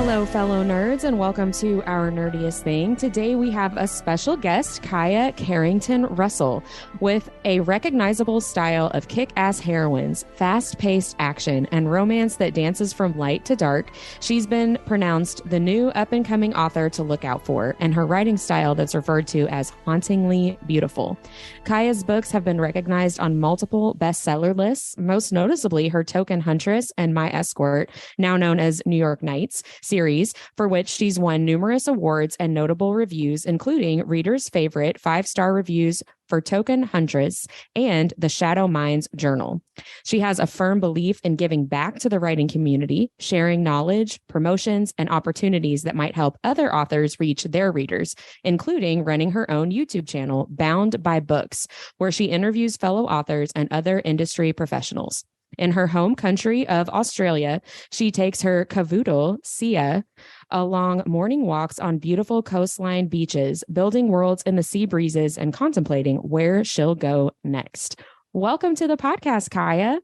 Hello, fellow nerds, and welcome to Our Nerdiest Thing. Today we have a special guest, Kia Carrington-Russell, with a recognizable style of kick-ass heroines, fast-paced action, and romance that dances from light to dark. She's been pronounced the new up-and-coming author to look out for, and her writing style that's referred to as hauntingly beautiful. Kia's books have been recognized on multiple bestseller lists, most noticeably her token Huntress and My Escort, now known as New York Nights, series, for which she's won numerous awards and notable reviews, including readers' favorite 5-star reviews for Token Huntress and the Shadow Minds Journal. She has a firm belief in giving back to the writing community, sharing knowledge, promotions, and opportunities that might help other authors reach their readers, including running her own YouTube channel, Bound by Books, where she interviews fellow authors and other industry professionals. In her home country of Australia, she takes her cavoodle, Sia, along morning walks on beautiful coastline beaches, building worlds in the sea breezes and contemplating where she'll go next. Welcome to the podcast, Kia.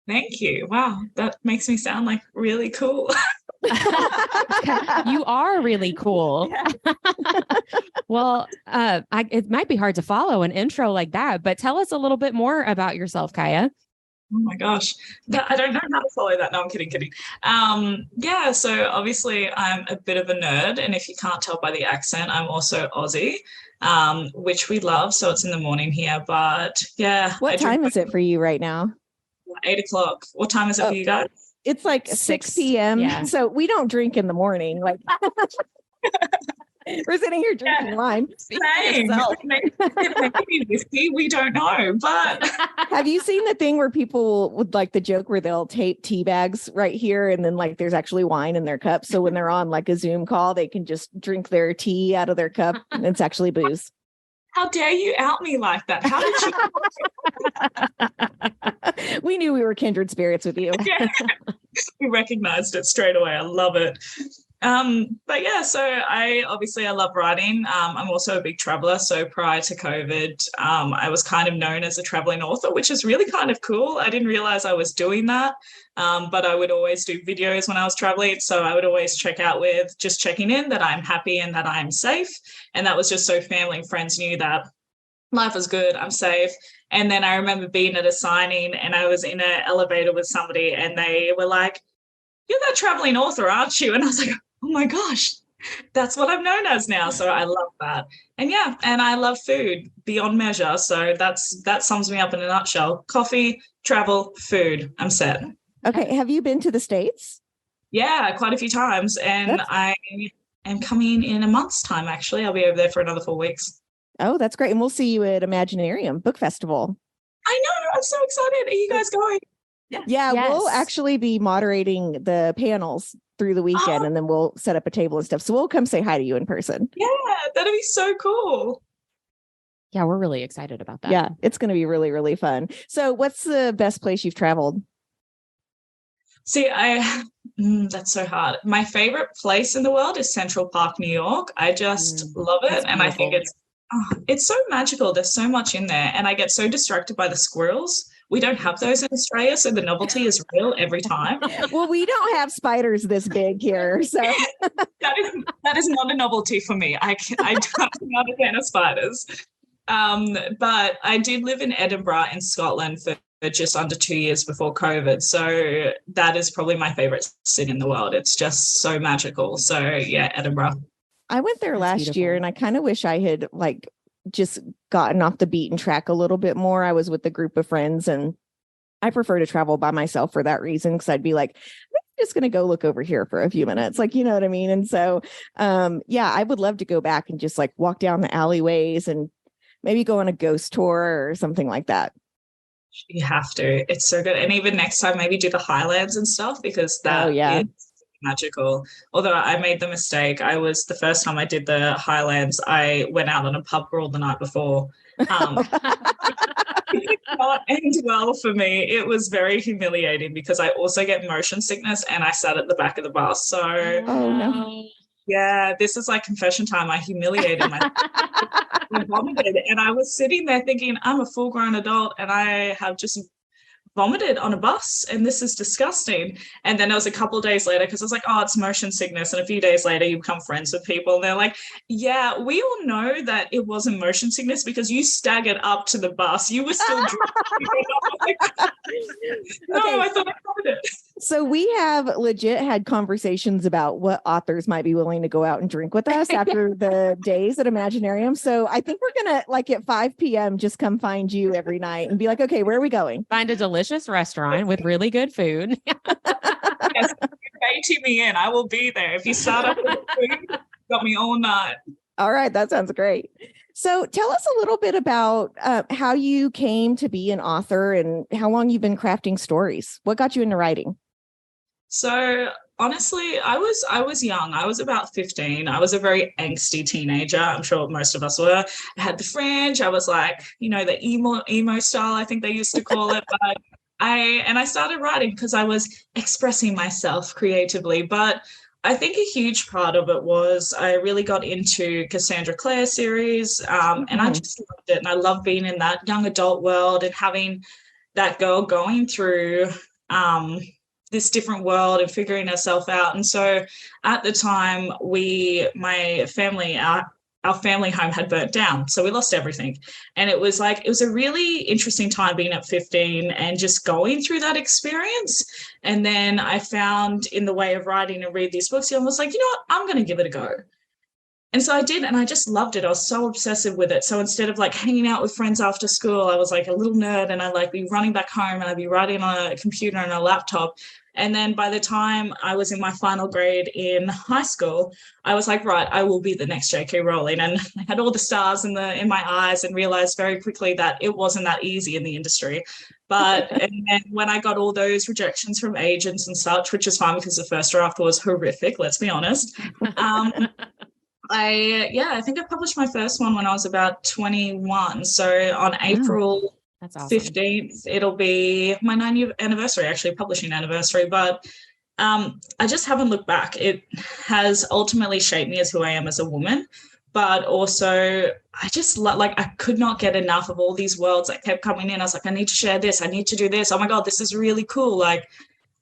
Thank you. Wow, that makes me sound like really cool. You are really cool. Yeah. Well, it might be hard to follow an intro like that, but tell us a little bit more about yourself, Kia. Oh my gosh, I don't know how to follow that. No, I'm kidding. So obviously I'm a bit of a nerd, and if you can't tell by the accent, I'm also Aussie, which we love. So it's in the morning here, but yeah. What time is it for you right now? 8 o'clock. What time is it for you guys? It's like 6 p.m. Yeah. So we don't drink in the morning. Like we're sitting here drinking wine. Same. Maybe whiskey. We don't know. But have you seen the thing where people would like the joke where they'll tape tea bags right here and then like there's actually wine in their cup. So when they're on like a Zoom call, they can just drink their tea out of their cup and it's actually booze. How dare you out me like that? How did you? We knew we were kindred spirits with you. Yeah. We recognized it straight away. I love it. But yeah, so I love writing. I'm also a big traveler. So prior to COVID, I was kind of known as a traveling author, which is really kind of cool. I didn't realize I was doing that. But I would always do videos when I was traveling. So I would always check out with just checking in that I'm happy and that I'm safe. And that was just so family and friends knew that life was good, I'm safe. And then I remember being at a signing and I was in an elevator with somebody and they were like, "You're that traveling author, aren't you?" And I was like, oh my gosh, that's what I'm known as now. So I love that. And yeah, and I love food beyond measure. So that sums me up in a nutshell. Coffee, travel, food. I'm set. Okay. Have you been to the States? Yeah, quite a few times. And I am coming in a month's time, actually. I'll be over there for another 4 weeks. Oh, that's great. And we'll see you at Imaginarium Book Festival. I know. I'm so excited. Are you guys going? Yeah, yes. We'll actually be moderating the panels through the weekend and then we'll set up a table and stuff. So we'll come say hi to you in person. Yeah, that'd be so cool. Yeah, we're really excited about that. Yeah, it's going to be really, really fun. So what's the best place you've traveled? See, that's so hard. My favorite place in the world is Central Park, New York. I just love it. And I think it's so magical. There's so much in there. And I get so distracted by the squirrels. We don't have those in Australia, so the novelty is real every time. Well, we don't have spiders this big here, so that is not a novelty for me. I don't not a fan of spiders. But I did live in Edinburgh in Scotland for just under 2 years before COVID, so that is probably my favorite city in the world. It's just so magical. So yeah, Edinburgh. I went there last year, and I kind of wish I had just gotten off the beaten track a little bit more. I was with a group of friends and I prefer to travel by myself for that reason. Cause I'd be like, I'm just going to go look over here for a few minutes. Like, you know what I mean? And so, I would love to go back and just walk down the alleyways and maybe go on a ghost tour or something like that. You have to, it's so good. And even next time, maybe do the Highlands and stuff because that is magical. Although I made the mistake, the first time I did the Highlands, I went out on a pub crawl the night before. It did not end well for me. It was very humiliating because I also get motion sickness and I sat at the back of the bus. So yeah, this is like confession time. I humiliated myself. I vomited and I was sitting there thinking I'm a full-grown adult and I have just vomited on a bus and this is disgusting. And then it was a couple of days later, because I was like, oh, it's motion sickness. And a few days later, you become friends with people and they're like, yeah, we all know that it wasn't motion sickness because you staggered up to the bus. You were still drinking. No, I thought I covered it. So we have legit had conversations about what authors might be willing to go out and drink with us after the days at Imaginarium. So I think we're going to, like, at 5 p.m., just come find you every night and be like, okay, where are we going? Find a delicious restaurant with really good food. Yes, inviting me in. I will be there. If you start up with food, got me all night. All right. That sounds great. So tell us a little bit about how you came to be an author and how long you've been crafting stories. What got you into writing? So honestly, I was young. I was about 15. I was a very angsty teenager. I'm sure most of us were. I had the fringe. I was like, the emo style, I think they used to call it. But I started writing because I was expressing myself creatively. But I think a huge part of it was I really got into Cassandra Clare series, and I just loved it. And I love being in that young adult world and having that girl going through this different world and figuring herself out. And so at the time, our family home had burnt down. So we lost everything. And it was a really interesting time being at 15 and just going through that experience. And then I found in the way of writing and read these books, I was like, you know what, I'm going to give it a go. And so I did, and I just loved it. I was so obsessive with it. So instead of like hanging out with friends after school, I was like a little nerd, and I'd like be running back home and I'd be writing on a computer and a laptop. And then by the time I was in my final grade in high school, I was like, right, I will be the next J.K. Rowling. And I had all the stars in my eyes and realized very quickly that it wasn't that easy in the industry. But and then when I got all those rejections from agents and such, which is fine because the first draft was horrific, let's be honest. I think I published my first one when I was about 21. So on April That's awesome. 15th, it'll be my 9-year anniversary, actually publishing anniversary. But I just haven't looked back. It has ultimately shaped me as who I am as a woman. But also, I just I could not get enough of all these worlds that kept coming in. I was like, I need to share this. I need to do this. Oh my God, this is really cool. Like,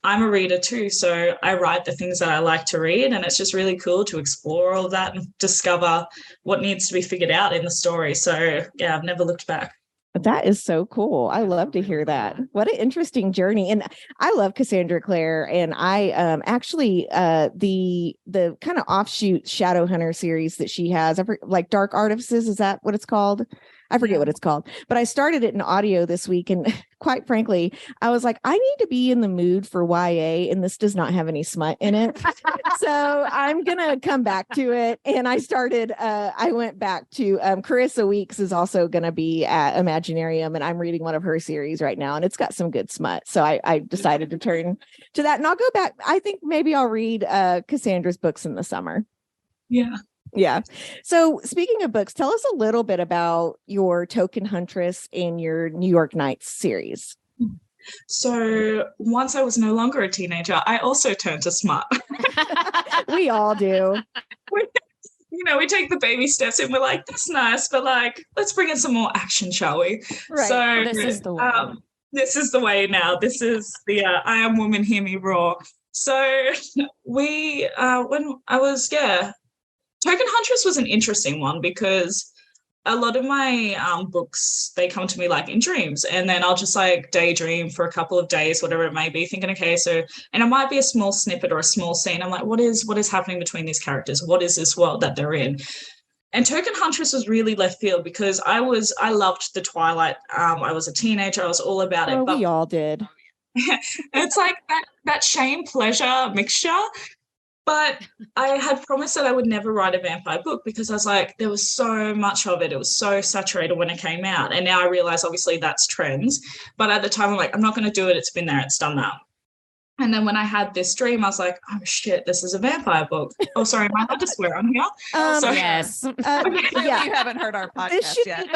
I'm a reader too, so I write the things that I like to read, and it's just really cool to explore all of that and discover what needs to be figured out in the story. So yeah, I've never looked back. That is so cool. I love to hear that. What an interesting journey. And I love Cassandra Clare, and I actually the kind of offshoot Shadowhunter series that she has, like Dark Artifices, is that what it's called? I forget what it's called, but I started it in audio this week. And quite frankly, I was like, I need to be in the mood for YA, and this does not have any smut in it. So I'm going to come back to it. And I went back to Carissa Weeks is also going to be at Imaginarium, and I'm reading one of her series right now, and it's got some good smut. So I decided to turn to that, and I'll go back. I think maybe I'll read Cassandra's books in the summer. Yeah. Yeah. So speaking of books, tell us a little bit about your Token Huntress and your New York Nights series. So once I was no longer a teenager, I also turned to smut. We all do. We take the baby steps and we're like, that's nice, but like, let's bring in some more action, shall we? Right. So This is the way. This is the way now. This is the I am woman, hear me roar. So Token Huntress was an interesting one because a lot of my books, they come to me like in dreams, and then I'll just like daydream for a couple of days, whatever it may be, thinking, okay, so, and it might be a small snippet or a small scene. I'm like, what is happening between these characters? What is this world that they're in? And Token Huntress was really left field because I loved the Twilight. I was a teenager. I was all about it. But we all did. It's like that shame pleasure mixture. But I had promised that I would never write a vampire book because I was like, there was so much of it. It was so saturated when it came out. And now I realize, obviously, that's trends. But at the time, I'm like, I'm not going to do it. It's been there. It's done that. And then when I had this dream, I was like, oh, shit, this is a vampire book. Oh, sorry, am I allowed to swear on here? Yes. Yeah. You haven't heard our podcast yet.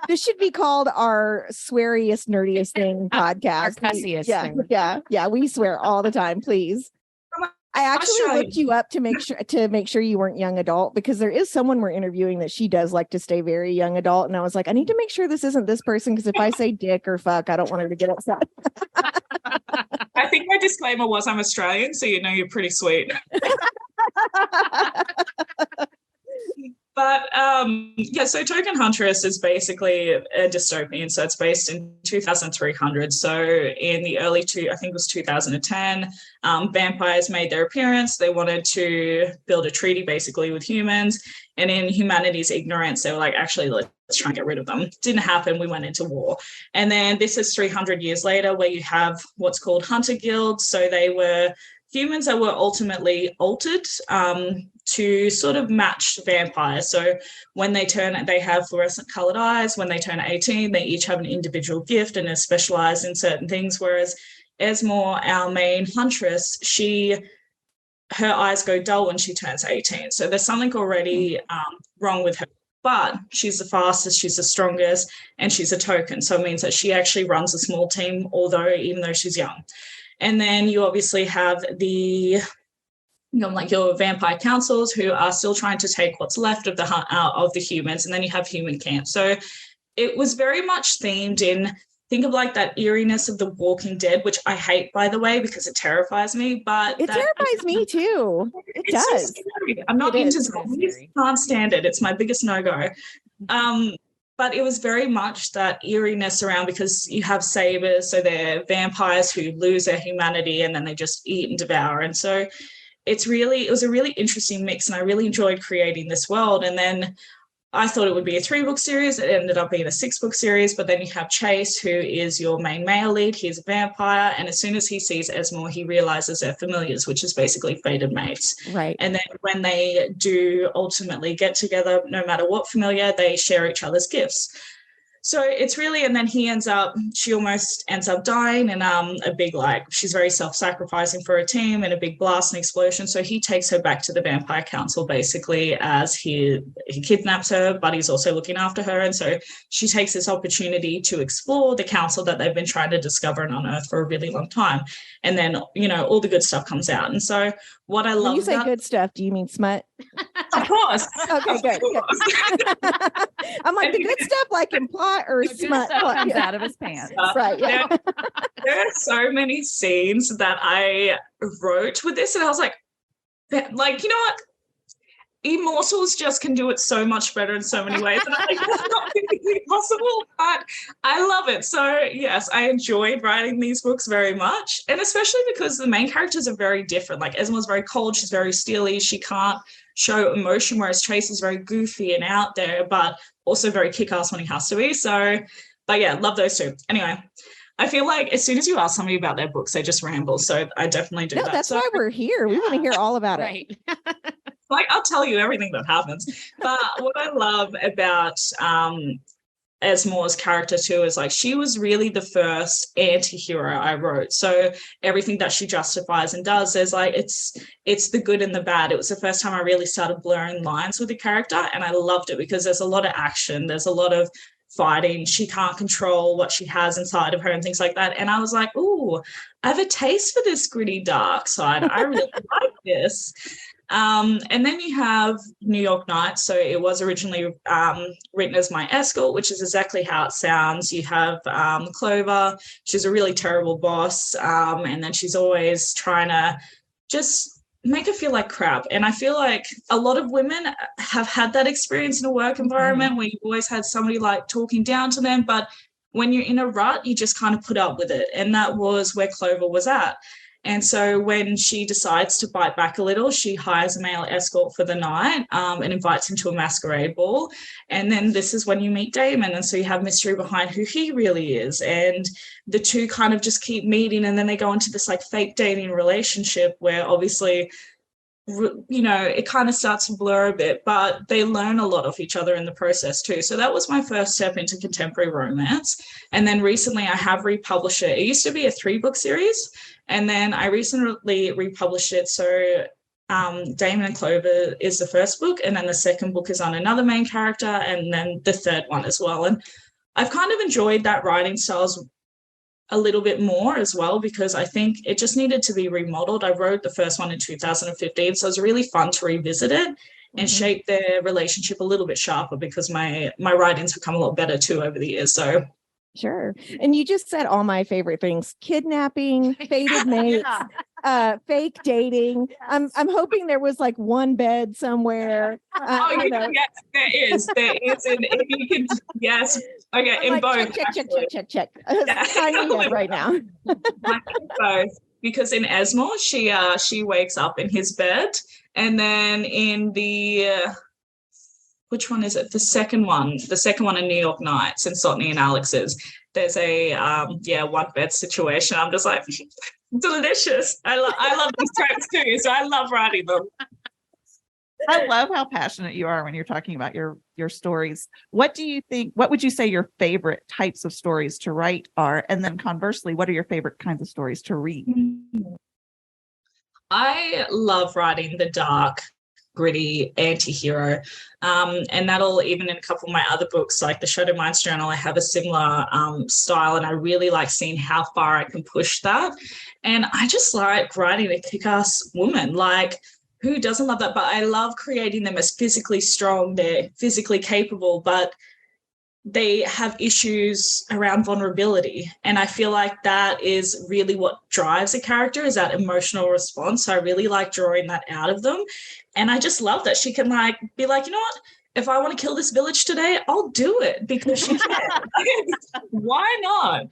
This should be called our sweariest, nerdiest thing podcast. Our cussiest thing. Yeah. We swear all the time, please. I actually looked you up to make sure you weren't young adult, because there is someone we're interviewing that she does like to stay very young adult. And I was like, I need to make sure this isn't this person, because if I say dick or fuck, I don't want her to get upset. I think my disclaimer was I'm Australian, so you know you're pretty sweet. But so Token Huntress is basically a dystopian. So it's based in 2300. So in the I think it was 2010, vampires made their appearance. They wanted to build a treaty basically with humans. And in humanity's ignorance, they were like, actually, let's try and get rid of them. Didn't happen. We went into war. And then this is 300 years later, where you have what's called hunter guilds. So they were humans that were ultimately altered to sort of match vampires. So when they have fluorescent colored eyes. When they turn 18, they each have an individual gift and are specialized in certain things. Whereas Esmore, our main huntress, her eyes go dull when she turns 18. So there's something already wrong with her. But she's the fastest, she's the strongest, and she's a token. So it means that she actually runs a small team, even though she's young. And then you obviously have your vampire councils, who are still trying to take what's left of the humans, and then you have human camps. So it was very much themed in, think of like that eeriness of The Walking Dead, which I hate, by the way, because it terrifies me. But it terrifies me too. It does. So I'm not into zombies. Can't stand it. It's my biggest no-go. But it was very much that eeriness around, because you have sabers, so they're vampires who lose their humanity and then they just eat and devour. And so it was a really interesting mix, and I really enjoyed creating this world. And then I thought it would be a 3-book series. It ended up being a 6-book series. But then you have Chase, who is your main male lead. He's a vampire. And as soon as he sees Esmore, he realizes they're familiars, which is basically fated mates. Right. And then when they do ultimately get together, no matter what familiar, they share each other's gifts. So it's really, and then she almost ends up dying in a big, she's very self-sacrificing for a team in a big blast and explosion. So he takes her back to the Vampire Council basically, as he kidnaps her, but he's also looking after her. And so she takes this opportunity to explore the council that they've been trying to discover and unearth for a really long time. And then, all the good stuff comes out. And so what I love when you say good stuff, do you mean smut? Of course. Okay, good. I'm like, the good stuff like in plot or the smut comes out of his pants. Right. Yeah. There are so many scenes that I wrote with this, and I was like, you know what? Immortals just can do it so much better in so many ways. And I'm like, that's not physically possible, but I love it. So yes, I enjoyed writing these books very much. And especially because the main characters are very different. Like Esmore's very cold, she's very steely, she can't show emotion, whereas Chase is very goofy and out there, but also very kick-ass when he has to be. So, but yeah, love those two. Anyway, I feel like as soon as you ask somebody about their books, they just ramble. So I definitely do that. That's why we're here. We want to hear all about it. I'll tell you everything that happens. But what I love about Esmore's character too is she was really the first anti-hero I wrote. So everything that she justifies and does, there's it's the good and the bad. It was the first time I really started blurring lines with the character, and I loved it because there's a lot of action, there's a lot of fighting, she can't control what she has inside of her and things like that. And I was like, ooh, I have a taste for this gritty dark side. I really like this. And then you have New York Nights. So it was originally written as my escort, which is exactly how it sounds. You have Clover. She's a really terrible boss. And then she's always trying to just make her feel like crap. And I feel like a lot of women have had that experience in a work environment where you've always had somebody talking down to them. But when you're in a rut, you just kind of put up with it. And that was where Clover was at. And so when she decides to bite back a little, she hires a male escort for the night and invites him to a masquerade ball. And then this is when you meet Damon. And so you have mystery behind who he really is. And the two kind of just keep meeting. And then they go into this fake dating relationship where obviously, it kind of starts to blur a bit, but they learn a lot of each other in the process too. So that was my first step into contemporary romance. And then recently I have republished it. It used to be a 3-book series. And then I recently republished it. So Damon and Clover is the first book. And then the second book is on another main character. And then the third one as well. And I've kind of enjoyed that writing styles a little bit more as well, because I think it just needed to be remodeled. I wrote the first one in 2015, so it was really fun to revisit it and shape their relationship a little bit sharper, because my writing's become a lot better too over the years. So sure. And you just said all my favorite things: kidnapping, fated mates, fake dating. I'm hoping there was like one bed somewhere. Yes, there is. And if you can, yes. Okay, I'm in like, both. check. Signing up right now. Both. Because in Esmore, she wakes up in his bed, and then in the which one is it? The second one in New York Nights, in Sotney and Alex's, there's a one bed situation. I'm just like, delicious. I love these tropes too, so I love writing them. I love how passionate you are when you're talking about your stories. What would you say your favorite types of stories to write are? And then conversely, what are your favorite kinds of stories to read? I love writing the dark, gritty anti-hero. And that'll, even in a couple of my other books, like the Shadow Minds Journal, I have a similar style, and I really like seeing how far I can push that. And I just like writing a kick-ass woman. Like, who doesn't love that? But I love creating them as physically strong. They're physically capable, but they have issues around vulnerability. And I feel like that is really what drives a character, is that emotional response. So I really like drawing that out of them. And I just love that she can like be like, you know what? If I want to kill this village today, I'll do it, because she can. Why not?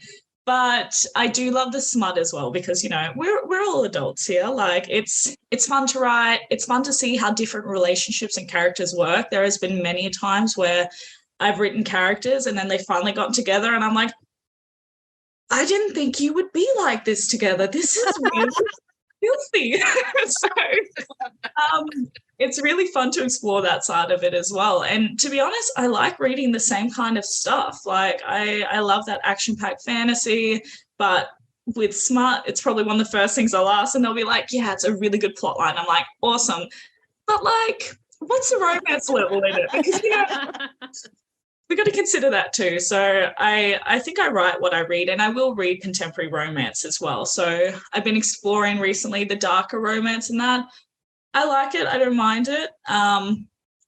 But I do love the smut as well, because, you know, we're all adults here. Like, it's fun to write. It's fun to see how different relationships and characters work. There has been many times where I've written characters and then they finally got together, and I'm like, I didn't think you would be like this together. This is really filthy. So it's really fun to explore that side of it as well. And to be honest, I like reading the same kind of stuff. Like, I love that action-packed fantasy, but with smut, it's probably one of the first things I'll ask, and they'll be like, yeah, it's a really good plot line. I'm like, awesome. But like, what's the romance level in it? Because, you know, we've got to consider that too. So I think I write what I read, and I will read contemporary romance as well. So I've been exploring recently the darker romance in that. I like it. I don't mind it.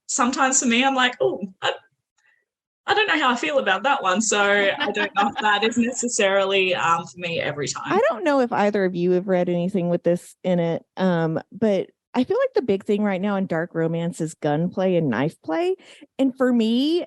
Sometimes for me, I'm like, oh, I don't know how I feel about that one. So I don't know if that is necessarily for me every time. I don't know if either of you have read anything with this in it, but I feel like the big thing right now in dark romance is gunplay and knife play. And for me,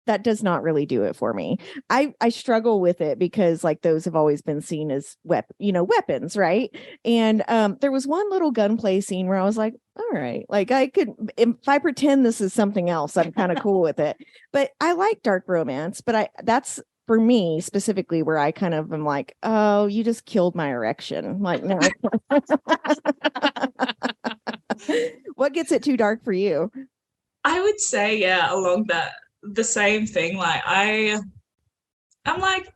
that does not really do it for me. I struggle with it because like those have always been seen as weapons, right? And there was one little gunplay scene where I was like, all right, like I could, if I pretend this is something else, I'm kind of cool with it. But I like dark romance, but that's for me specifically where I kind of am like, oh, you just killed my erection. Like, no. What gets it too dark for you? I would say, yeah, along the same thing. Like I'm like,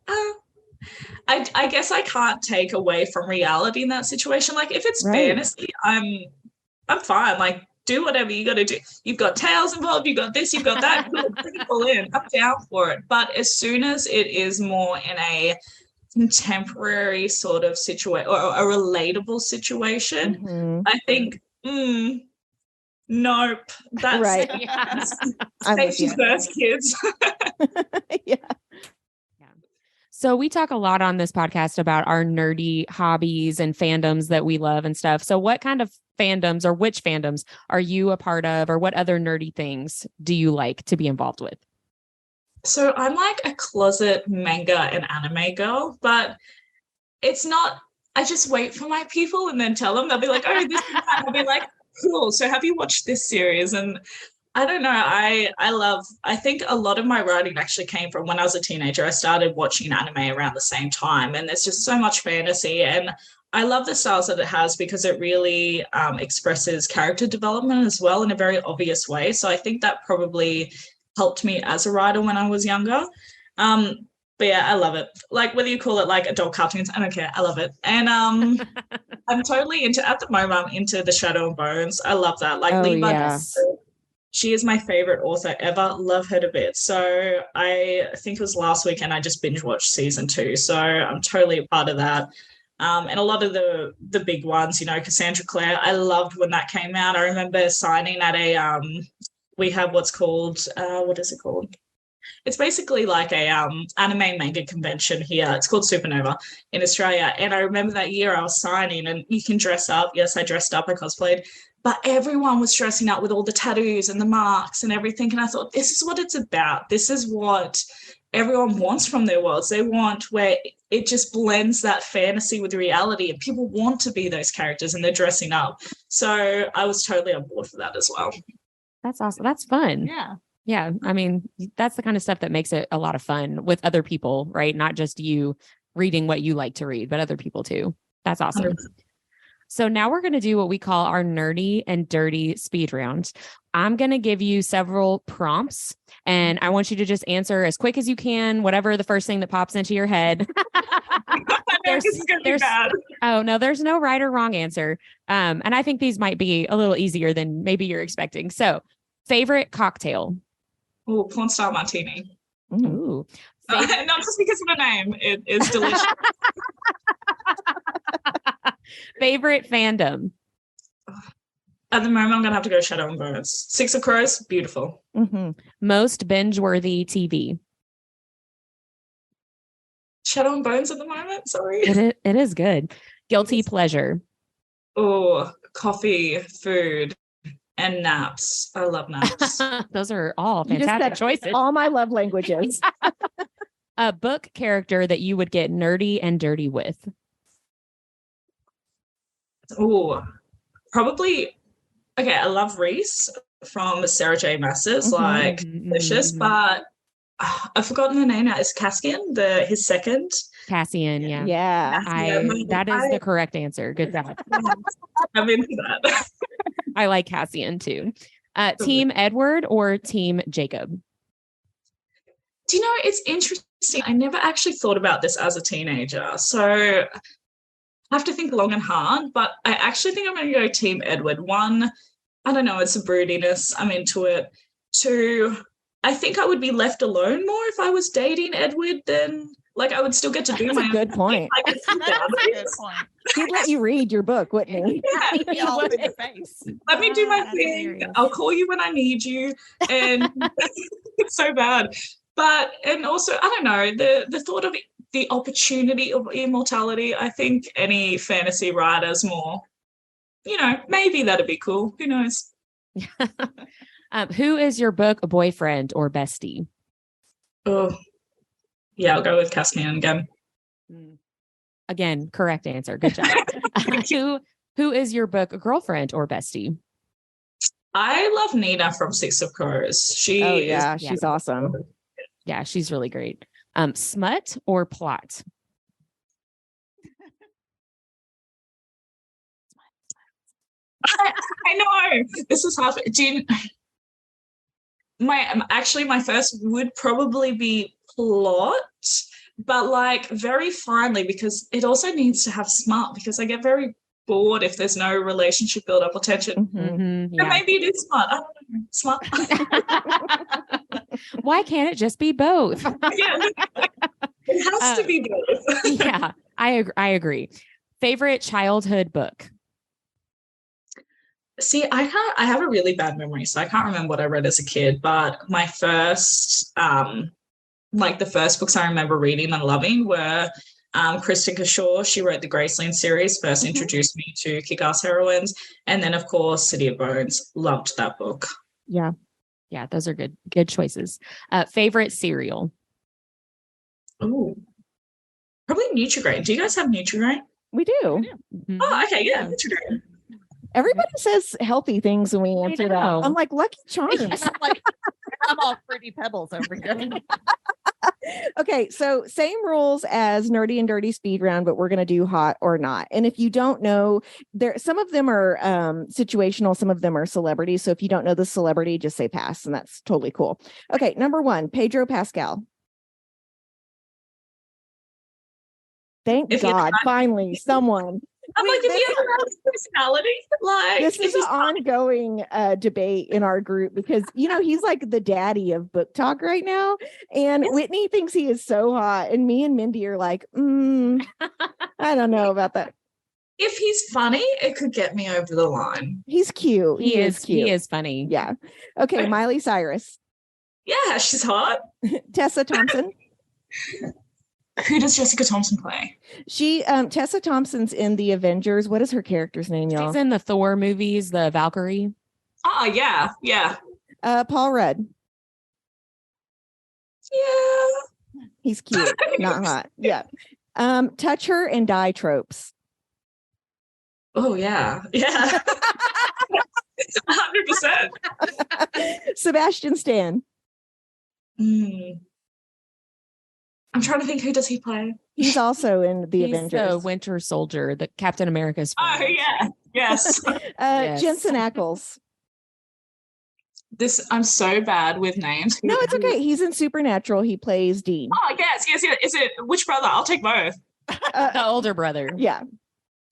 I guess I can't take away from reality in that situation. Like, if it's fantasy, I'm fine. Like, do whatever you got to do. You've got tales involved, you've got this, you've got that. Bring it all in. I'm down for it. But as soon as it is more in a contemporary sort of situation or a relatable situation, I think, nope. That's right. Safety first, kids. Yeah. So we talk a lot on this podcast about our nerdy hobbies and fandoms that we love and stuff. So what kind of fandoms, or which fandoms are you a part of, or what other nerdy things do you like to be involved with? So I'm like a closet manga and anime girl, but it's not, I just wait for my people and then tell them. They'll be like, oh, this is that. I'll be like, cool. So have you watched this series? And I don't know. I think a lot of my writing actually came from when I was a teenager. I started watching anime around the same time, and there's just so much fantasy, and I love the styles that it has because it really expresses character development as well in a very obvious way. So I think that probably helped me as a writer when I was younger. But yeah, I love it. Like, whether you call it like adult cartoons, I don't care. I love it. And I'm totally into, at the moment, I'm into the Shadow and Bones. I love that. Like, Levi She is my favorite author ever. Love her to bits. So I think it was last weekend I just binge watched season 2. So I'm totally a part of that. And a lot of the big ones, Cassandra Clare, I loved when that came out. I remember signing at a we have what's called what is it called? It's basically like a anime manga convention here. It's called Supernova in Australia. And I remember that year I was signing, and you can dress up. Yes, I dressed up. I cosplayed. But everyone was dressing up with all the tattoos and the marks and everything. And I thought, this is what it's about. This is what everyone wants from their worlds. They want where it just blends that fantasy with reality, and people want to be those characters, and they're dressing up. So I was totally on board for that as well. That's awesome. That's fun. Yeah. Yeah. I mean, that's the kind of stuff that makes it a lot of fun with other people, right? Not just you reading what you like to read, but other people too. That's awesome. 100%. So now we're going to do what we call our nerdy and dirty speed round. I'm going to give you several prompts, and I want you to just answer as quick as you can, whatever the first thing that pops into your head. Oh, no, there's no right or wrong answer. And I think these might be a little easier than maybe you're expecting. So, favorite cocktail? Oh, porn star martini. Ooh. Not just because of the name. It is delicious. Favorite fandom? At the moment, I'm going to have to go Shadow and Bones. Six of Crows, beautiful. Mm-hmm. Most binge-worthy TV? Shadow and Bones at the moment, sorry. It is good. Guilty pleasure? Oh, coffee, food, and naps. I love naps. Those are all fantastic choices. All my love languages. A book character that you would get nerdy and dirty with? Oh, probably. Okay, I love Reese from Sarah J. Maas's, delicious, but I've forgotten the name now. Is Cassian his second? Cassian, yeah. Yeah. That is the correct answer. Good job. I'm into that. I like Cassian too. Team Edward or Team Jacob? Do you know, it's interesting. I never actually thought about this as a teenager. So I have to think long and hard, but I actually think I'm going to go Team Edward. One, I don't know, it's a broodiness. I'm into it. Two, I think I would be left alone more if I was dating Edward than, I would still get to do my good point. That's a good point. He'd let you read your book, wouldn't he? Yeah. He all in your face. Let me do my thing. Hilarious. I'll call you when I need you. And it's so bad. But, and also, I don't know, the thought of the opportunity of immortality, I think any fantasy writer's more, maybe that'd be cool. Who knows? Who is your book boyfriend or bestie? Oh, yeah, I'll go with Caspian again. Again, correct answer. Good job. Who is your book girlfriend or bestie? I love Nina from Six of Crows. She's awesome. Yeah, she's really great. Smut or plot? I know. This is hard. My first would probably be plot, but very finely, because it also needs to have smart, because I get very bored if there's no relationship build up or tension. Mm-hmm, yeah. And maybe it is smart. I don't know. Smart. Why can't it just be both? Yeah. It has to be both. Yeah, I agree. Favorite childhood book? See, I have a really bad memory, so I can't remember what I read as a kid, but my first, the first books I remember reading and loving were Kristen Kashaw. She wrote the Graceland series, first introduced me to Kick-Ass Heroines, and then, of course, City of Bones. Loved that book. Yeah. Yeah, those are good choices. Favorite cereal? Oh, probably Nutri-Grain. Do you guys have Nutri-Grain? We do. Mm-hmm. Oh, okay, yeah, Nutri-Grain. Everybody says healthy things when we answer that. I'm like, Lucky Charms. I'm all Fruity Pebbles over here. Okay, so same rules as nerdy and dirty speed round, but we're going to do hot or not. And if you don't know, some of them are situational, some of them are celebrities. So if you don't know the celebrity, just say pass, and that's totally cool. Okay, number 1, Pedro Pascal. Thank God, finally someone. I'm like, if he has a personality, like this is an ongoing debate in our group because he's like the daddy of book talk right now, and Whitney thinks he is so hot, and me and Mindy are like, I don't know about that. If he's funny, it could get me over the line. He's cute. He is cute. He is funny. Yeah. Okay, Miley Cyrus. Yeah, she's hot. Tessa Thompson. Who does Jessica Thompson play? Tessa Thompson's in the Avengers. What is her character's name, y'all? She's in the Thor movies, the Valkyrie. Oh, yeah. Paul Rudd. Yeah. He's cute, not hot. Yeah. Touch her and die tropes. Oh, yeah. 100%. Sebastian Stan. I'm trying to think, who does he play? He's also in the Avengers. The Winter Soldier, the Captain America's friend. Oh, yeah. Yes. Yes. Jensen Ackles. I'm so bad with names. No, it's okay. He's in Supernatural. He plays Dean. Oh, yes. Is it which brother? I'll take both. The older brother. Yeah.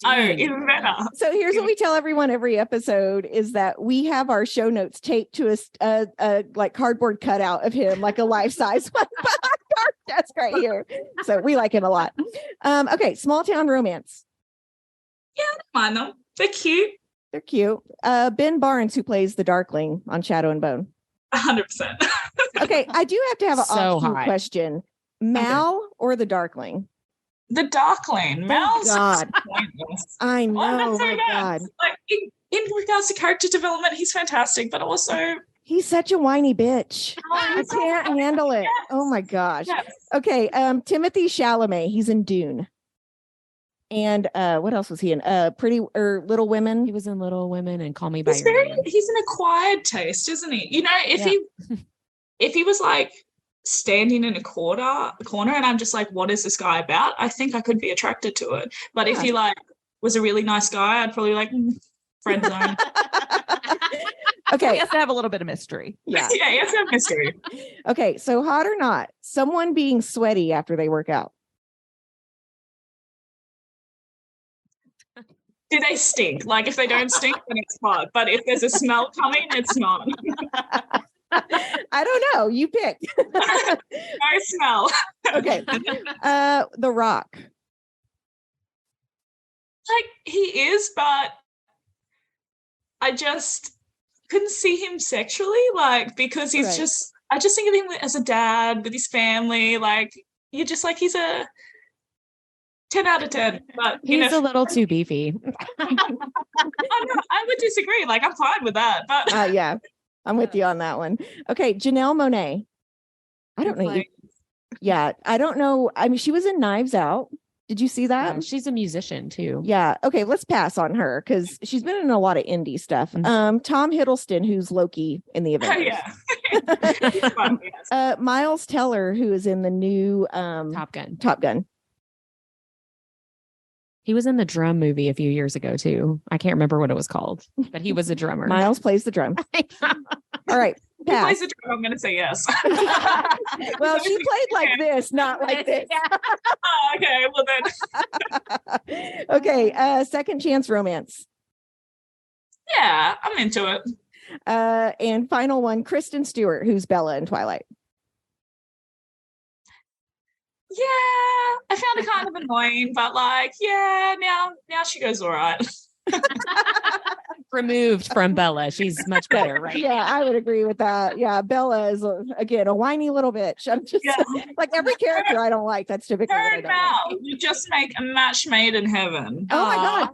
Oh, even better. So here's what we tell everyone every episode is that we have our show notes taped to a like cardboard cutout of him, like a life-size one behind our desk right here. So we like him a lot. Okay, small town romance. Yeah, I don't mind them. They're cute. They're cute. Ben Barnes, who plays the Darkling on Shadow and Bone. 100%. Okay, I do have to have an So offshoot hot. question. Mal or the Darkling? The Darkling. Mel's God. pointless. I know. That's so My bad. God. Like in regards to character development, he's fantastic, but also He's such a whiny bitch. I he's so can't funny. handle it. Yes. Oh my gosh. Yes. Okay. Timothy Chalamet. He's in Dune. And what else was he in? Little Women. He was in Little Women and Call Me by Your Name. He's an acquired taste, isn't he? If he was like standing in a corner and I'm just like, what is this guy about? I think I could be attracted to it. But if he like was a really nice guy, I'd probably like friend zone. Okay. He has to have a little bit of mystery. Yeah. Yeah, he has to have mystery. Okay. So hot or not, someone being sweaty after they work out. Do they stink? Like if they don't stink, then it's hot. But if there's a smell coming, it's not. I don't know. You pick. No smell. Okay. The Rock. Like he is, but I just couldn't see him sexually, like because he's Right. just. I just think of him as a dad with his family. Like you're just like he's a 10 out of 10. But He's a little too beefy. I would disagree. Like I'm fine with that, but Yeah. I'm with you on that one. Okay. Janelle Monáe. I don't know. Like, Yeah. I don't know. I mean, she was in Knives Out. Did you see that? She's a musician too. Yeah. Okay. Let's pass on her because she's been in a lot of indie stuff. Mhm. Tom Hiddleston, who's Loki in the oh, Avengers. yeah. He's fun, yes. Miles Teller, who is in the new Top Gun. Top Gun. He was in the Drum movie a few years ago too. I can't remember what it was called, but he was a drummer. Miles plays the drum. All right. If he Pass. plays the drum, I'm going to say yes. Well, she played like this, not like this. Oh, okay. Well then, Okay. Second chance romance. yeah, I'm into it. And final one, Kristen Stewart, who's Bella in Twilight. Yeah, I found it kind of annoying, but like, yeah, now she goes all right. Removed from Bella. She's much better, right? Yeah, I would agree with that. Yeah, Bella is again a whiny little bitch. I'm just Yeah. like every character I don't like. That's typically what I Her don't like. now, you just make a match made in heaven. Oh my god,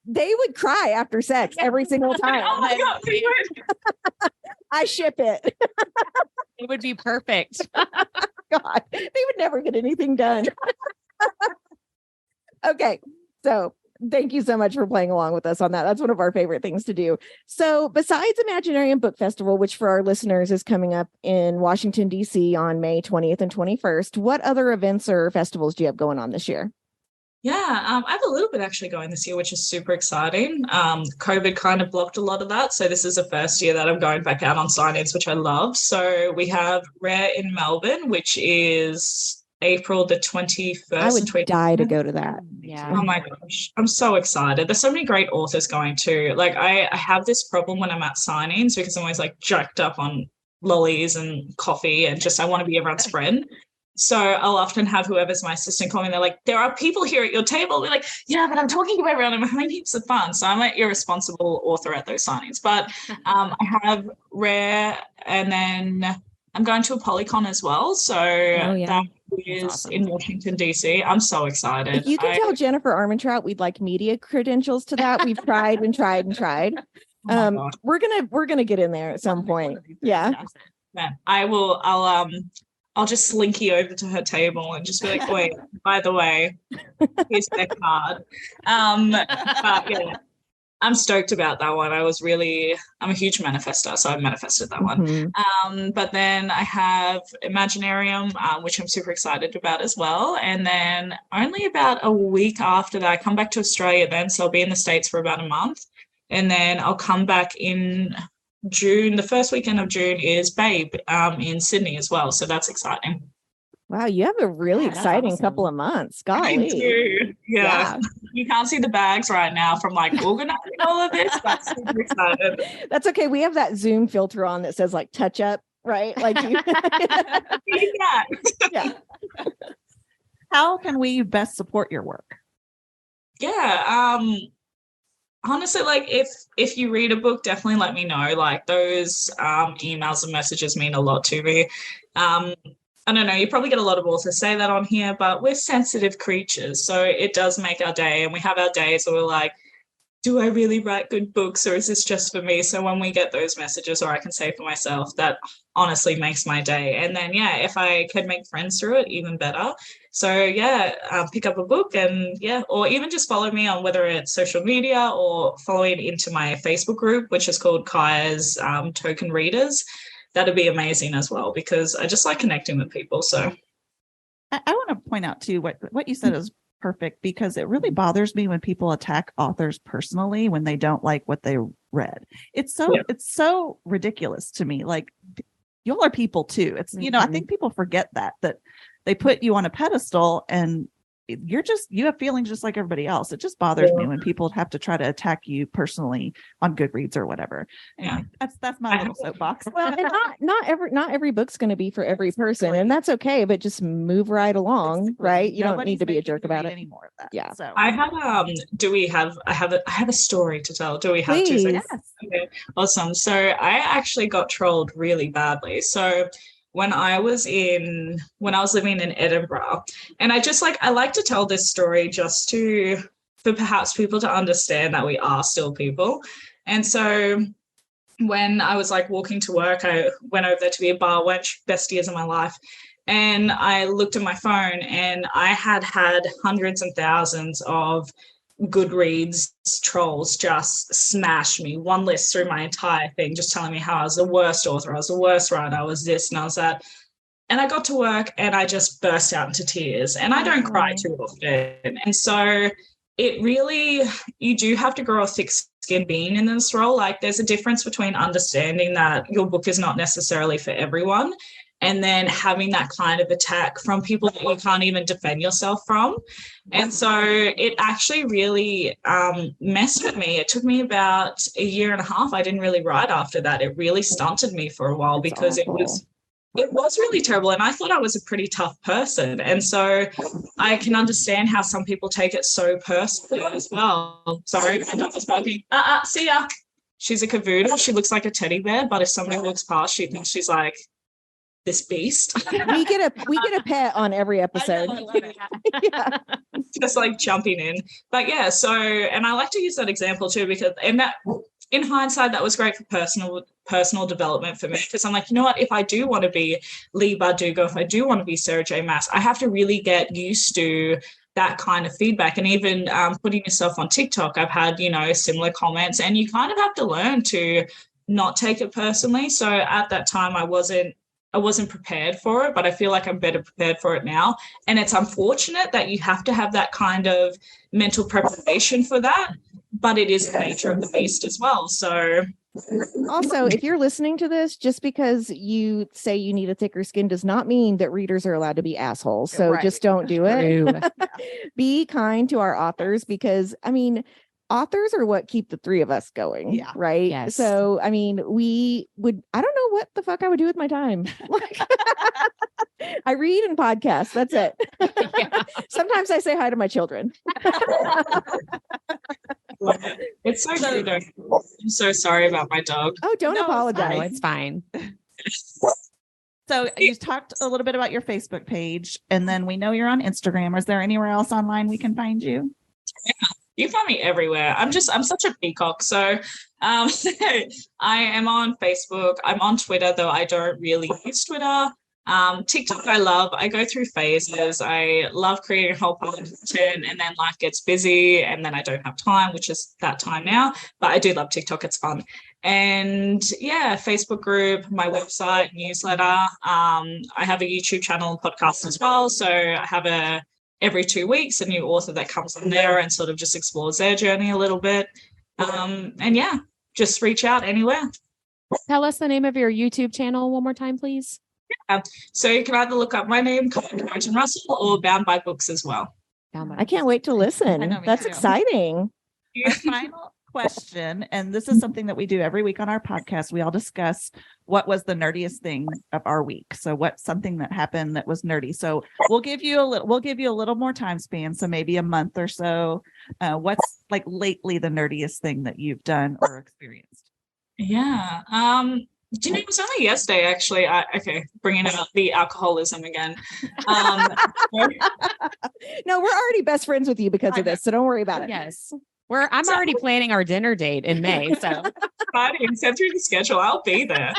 they would cry after sex every single time. Oh my god, they would. I ship it. It would be perfect. God, they would never get anything done. Okay, so thank you so much for playing along with us on that. That's one of our favorite things to do. So besides Imaginarium Book Festival, which for our listeners is coming up in Washington, D.C. on May 20th and 21st, what other events or festivals do you have going on this year? Yeah, I have a little bit actually going this year, which is super exciting. COVID kind of blocked a lot of that. So this is the first year that I'm going back out on sign-ins, which I love. So we have Rare in Melbourne, which is April the 21st. I would die to go to that. Yeah. Oh my gosh, I'm so excited. There's so many great authors going too. Like I have this problem when I'm at signings because I'm always like jacked up on lollies and coffee and just I want to be everyone's friend. So I'll often have whoever's my assistant call me. They're like, there are people here at your table. We're like, yeah, but I'm talking to everyone. I'm having heaps of fun. So I'm an irresponsible author at those signings. But I have Rare, and then I'm going to a Polycon as well. So that is awesome. In Washington, D.C. I'm so excited. If you can tell Jennifer Armentrout we'd like media credentials to that. We've tried and tried and tried. We're gonna get in there at some point. Yeah. Man, I'll just slinky over to her table and just be like, wait, by the way, here's their card. But yeah, I'm stoked about that one. I'm a huge manifester, so I manifested that one. But then I have Imaginarium, which I'm super excited about as well. And then only about a week after that, I come back to Australia then, so I'll be in the States for about a month. And then I'll come back in June. The first weekend of June is Babe in Sydney as well. So that's exciting. Wow, you have a really exciting couple of months. Golly. I do. Yeah. You can't see the bags right now from like organizing all of this, but I'm super excited. That's okay. We have that Zoom filter on that says like touch up, right? Like yeah. How can we best support your work? Yeah. Honestly, like if you read a book, definitely let me know. Like those emails and messages mean a lot to me. I don't know, you probably get a lot of authors say that on here, but we're sensitive creatures. So it does make our day. And we have our days where we're like, do I really write good books or is this just for me? So when we get those messages, or I can say for myself, that honestly makes my day. And then, yeah, if I can make friends through it, even better. So yeah, pick up a book and yeah, or even just follow me on whether it's social media or following into my Facebook group, which is called Kaya's Token Readers. That'd be amazing as well, because I just like connecting with people. So I want to point out too, what you said is perfect, because it really bothers me when people attack authors personally when they don't like what they read. It's so ridiculous to me. Like, y'all are people too. It's, I think people forget that they put you on a pedestal and you have feelings just like everybody else. It just bothers me when people have to try to attack you personally on Goodreads or whatever. Yeah, that's my little soapbox. Well, and not every book's going to be for every person, and that's okay. But just move right along, right? You don't need to be a jerk about it anymore. Of that. Yeah. So I have I have a story to tell. Do we have Please. 2 seconds? Yes. Okay, awesome. So I actually got trolled really badly. So when I was living in Edinburgh, and I like to tell this story just for perhaps people to understand that we are still people. And so when I was like walking to work, I went over there to be a bar wench, best years of my life. And I looked at my phone and I had hundreds and thousands of Goodreads trolls just smash me, one list through my entire thing, just telling me how I was the worst author, I was the worst writer, I was this and I was that. And I got to work and I just burst out into tears. And I don't cry too often. And so it really, you do have to grow a thick skin being in this role. Like there's a difference between understanding that your book is not necessarily for everyone, and then having that kind of attack from people that you can't even defend yourself from. And so it actually really messed with me. It took me about a year and a half. I didn't really write after that. It really stunted me for a while because it was really terrible. And I thought I was a pretty tough person. And so I can understand how some people take it so personally as well. Sorry, my dog is barking. See ya. She's a cavoodle. She looks like a teddy bear, but if somebody walks past, she thinks she's like this beast. we get a pet on every episode. Yeah. Just like jumping in. But yeah, so, and I like to use that example too, because in hindsight, that was great for personal development for me, because I'm like, you know what, if I do want to be Lee Bardugo, if I do want to be Sarah J. Maas, I have to really get used to that kind of feedback. And even putting yourself on TikTok, I've had, similar comments, and you kind of have to learn to not take it personally. So at that time, I wasn't prepared for it, but I feel like I'm better prepared for it now. And it's unfortunate that you have to have that kind of mental preparation for that, but it is the nature of the beast as well. So Also, if you're listening to this, just because you say you need a thicker skin does not mean that readers are allowed to be assholes. So just don't do it. Be kind to our authors, because I mean, authors are what keep the three of us going. Yeah. Right. Yes. So, I mean, I don't know what the fuck I would do with my time. Like, I read and podcast. That's it. Yeah. Sometimes I say hi to my children. It's so good. I'm so sorry about my dog. Oh, don't apologize. It's fine. So you talked a little bit about your Facebook page, and then we know you're on Instagram. Is there anywhere else online we can find you? Yeah. You find me everywhere. I'm such a peacock. So I am on Facebook. I'm on Twitter, though I don't really use Twitter. TikTok I love. I go through phases. I love creating a whole pile of content, and then life gets busy and then I don't have time, which is that time now. But I do love TikTok. It's fun. And yeah, Facebook group, my website, newsletter. I have a YouTube channel and podcast as well. So I have every 2 weeks, a new author that comes on there and sort of just explores their journey a little bit. And yeah, just reach out anywhere. Tell us the name of your YouTube channel one more time, please. Yeah. So you can either look up my name, Kia Carrington-Russell, or Bound by Books as well. I can't wait to listen. That's exciting. Our final question, and this is something that we do every week on our podcast. We all discuss what was the nerdiest thing of our week. So what's something that happened that was nerdy. So we'll give you a little more time span. So maybe a month or so. What's like lately the nerdiest thing that you've done or experienced? Yeah. Do you know, it was only yesterday, actually. Bringing up the alcoholism again. No, we're already best friends with you because of this, so don't worry about it. Yes. I'm already planning our dinner date in May, so. Friday, send through the schedule. I'll be there.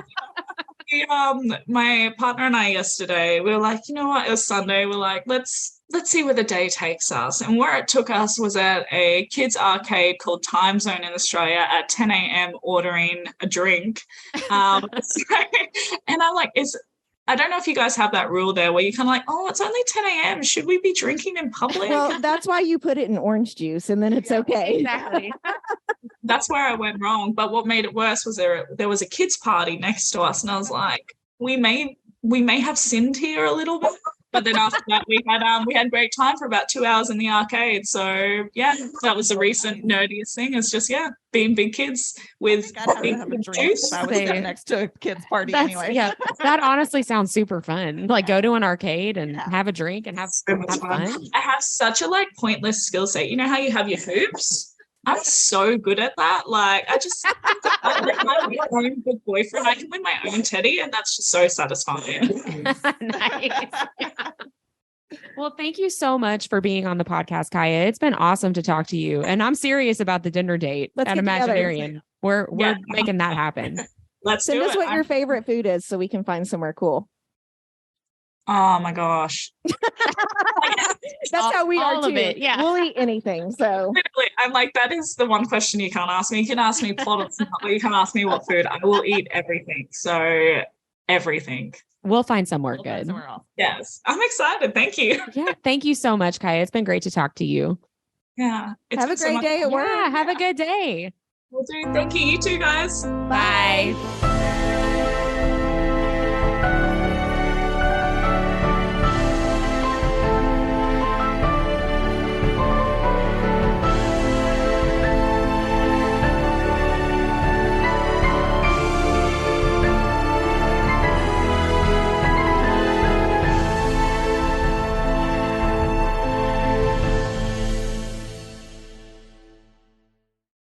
My partner and I yesterday, we were like, you know what? It was Sunday. We're like, let's see where the day takes us. And where it took us was at a kids arcade called Time Zone in Australia at 10 a.m. ordering a drink. And I'm like, I don't know if you guys have that rule there where you kind of like, oh, it's only 10 a.m. Should we be drinking in public? Well, that's why you put it in orange juice and then it's okay. Exactly. That's where I went wrong. But what made it worse was there was a kids party next to us. And I was like, we may have sinned here a little bit. But then after that, we had great time for about 2 hours in the arcade. So yeah, that was the recent nerdiest thing. Is just being big kids with big juice. I was sitting next to a kids party anyway. Yeah, that honestly sounds super fun. Like go to an arcade and have a drink and have fun. I have such a pointless skill set. You know how you have your hoops? I'm so good at that. Like I I'm my own good boyfriend. I can win my own teddy, and that's just so satisfying. Nice. Well, thank you so much for being on the podcast, Kaya. It's been awesome to talk to you. And I'm serious about the dinner date at Imaginarian. We're making that happen. Let's send us what your favorite food is so we can find somewhere cool. Oh my gosh. That's how we are too. Yeah. We'll eat anything. So literally, I'm like, that is the one question you can't ask me. You can ask me plot, but you can't ask me what food. I will eat everything. So everything. We'll find somewhere good. Yes. I'm excited. Thank you. Yeah. Thank you so much, Kaya. It's been great to talk to you. Yeah. Have a great day at work. Yeah. Have a good day. Will do. Thank you. You too, guys. Bye.